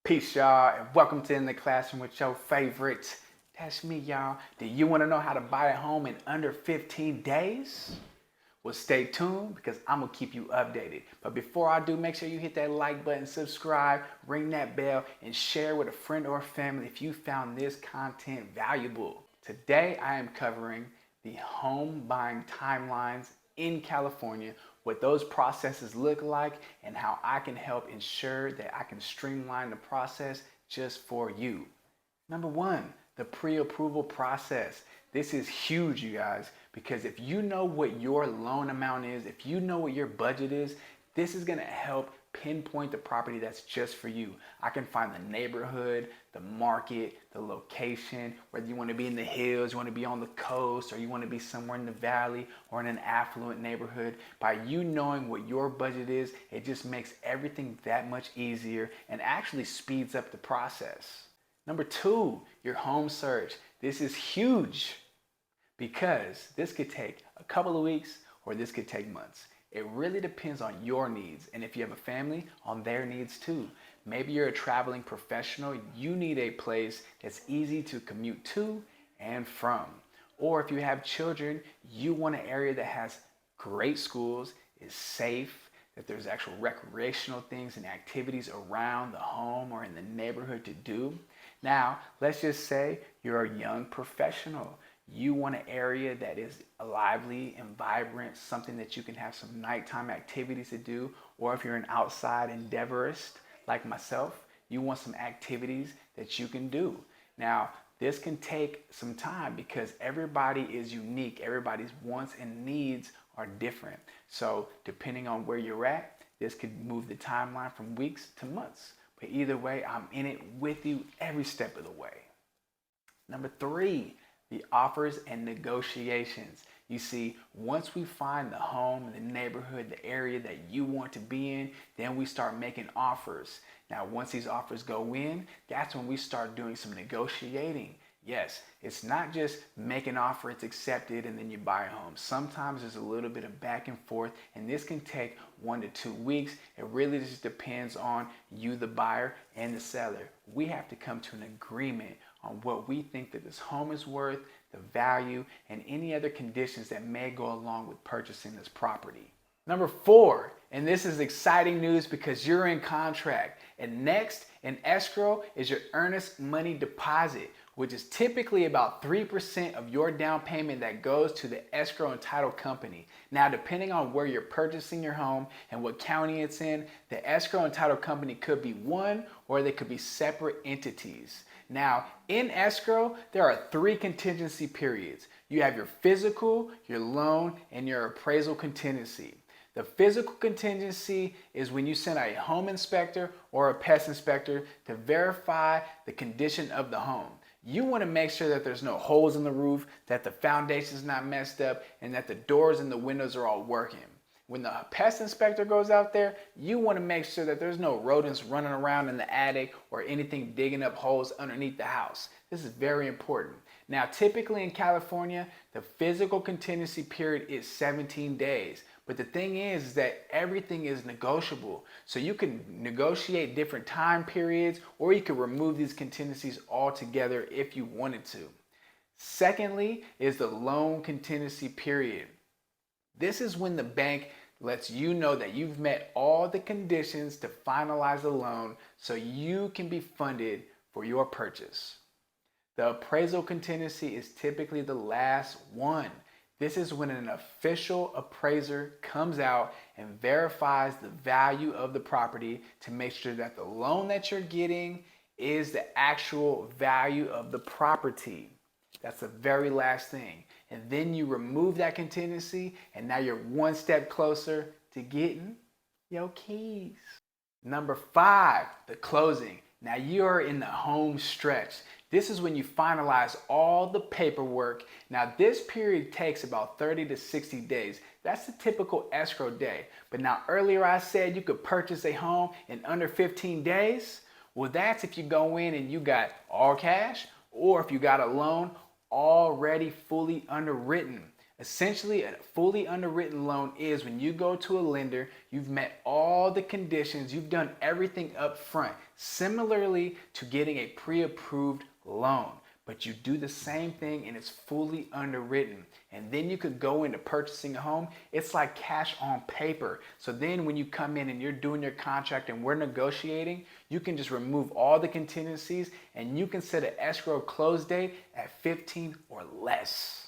Peace, y'all, and welcome to In the Classroom with your favorite. That's me, y'all. Do you want to know how to buy a home in under 15 days? Well, stay tuned because I'm going to keep you updated. But before I do, make sure you hit that like button, subscribe, ring that bell, and share with a friend or family if you found this content valuable. Today, I am covering the home buying timelines in California, what those processes look like, and how I can help ensure that I can streamline the process just for you. Number one, the pre-approval process. This is huge, you guys, because if you know what your loan amount is, if you know what your budget is, this is going to help pinpoint the property that's just for you. I can find the neighborhood, the market, the location, whether you want to be in the hills, you want to be on the coast, or you want to be somewhere in the valley or in an affluent neighborhood. By you knowing what your budget is, it just makes everything that much easier and actually speeds up the process. Number two, your home search. This is huge because this could take a couple of weeks or this could take months. It really depends on your needs, and if you have a family, on their needs too. Maybe you're a traveling professional, you need a place that's easy to commute to and from. Or if you have children, you want an area that has great schools, is safe, that there's actual recreational things and activities around the home or in the neighborhood to do. Now, let's just say you're a young professional. You want an area that is lively and vibrant, something that you can have some nighttime activities to do, or if you're an outside endeavorist like myself, you want some activities that you can do. Now, this can take some time because everybody is unique. Everybody's wants and needs are different. So depending on where you're at, this could move the timeline from weeks to months. But either way, I'm in it with you every step of the way. Number three, the offers and negotiations. You see, once we find the home, the neighborhood, the area that you want to be in, then we start making offers. Now, once these offers go in, that's when we start doing some negotiating. Yes, it's not just make an offer, it's accepted, and then you buy a home. Sometimes there's a little bit of back and forth, and this can take 1 to 2 weeks. It really just depends on you, the buyer, and the seller. We have to come to an agreement on what we think that this home is worth, the value, and any other conditions that may go along with purchasing this property. Number four, and this is exciting news because you're in contract. And next in escrow is your earnest money deposit, which is typically about 3% of your down payment that goes to the escrow and title company. Now, depending on where you're purchasing your home and what county it's in, the escrow and title company could be one or they could be separate entities. Now, in escrow, there are 3 contingency periods. You have your physical, your loan, and your appraisal contingency. The physical contingency is when you send a home inspector or a pest inspector to verify the condition of the home. You want to make sure that there's no holes in the roof, that the foundation is not messed up, and that the doors and the windows are all working. When the pest inspector goes out there, you want to make sure that there's no rodents running around in the attic or anything digging up holes underneath the house. This is very important. Now, typically in California, the physical contingency period is 17 days. But the thing is that everything is negotiable. So you can negotiate different time periods, or you can remove these contingencies altogether if you wanted to. Secondly is the loan contingency period. This is when the bank lets you know that you've met all the conditions to finalize the loan so you can be funded for your purchase. The appraisal contingency is typically the last one. This is when an official appraiser comes out and verifies the value of the property to make sure that the loan that you're getting is the actual value of the property. That's the very last thing. And then you remove that contingency, and now you're one step closer to getting your keys. Number 5, the closing. Now you're in the home stretch. This is when you finalize all the paperwork. Now this period takes about 30 to 60 days. That's the typical escrow day. But now earlier I said you could purchase a home in under 15 days. Well, that's if you go in and you got all cash, or if you got a loan already fully underwritten. Essentially, a fully underwritten loan is when you go to a lender, you've met all the conditions, you've done everything up front, similarly to getting a pre-approved loan. But you do the same thing and it's fully underwritten. And then you could go into purchasing a home. It's like cash on paper. So then when you come in and you're doing your contract and we're negotiating, you can just remove all the contingencies and you can set an escrow close date at 15 or less.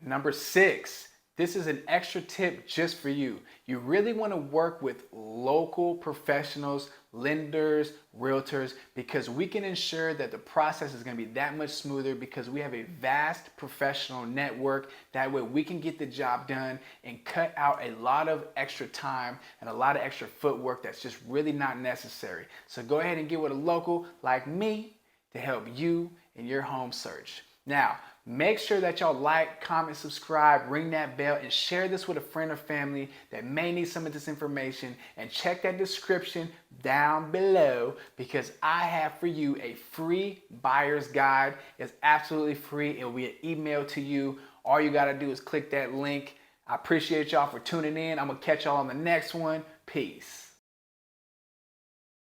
Number 6, this is an extra tip just for you. You really want to work with local professionals, lenders, realtors, because we can ensure that the process is going to be that much smoother because we have a vast professional network. That way we can get the job done and cut out a lot of extra time and a lot of extra footwork that's just really not necessary. So go ahead and get with a local like me to help you in your home search. Now, make sure that y'all like, comment, subscribe, ring that bell, and share this with a friend or family that may need some of this information. And check that description down below because I have for you a free buyer's guide. It's absolutely free. It will be an email to you. All you got to do is click that link. I appreciate y'all for tuning in. I'm going to catch y'all on the next one. Peace.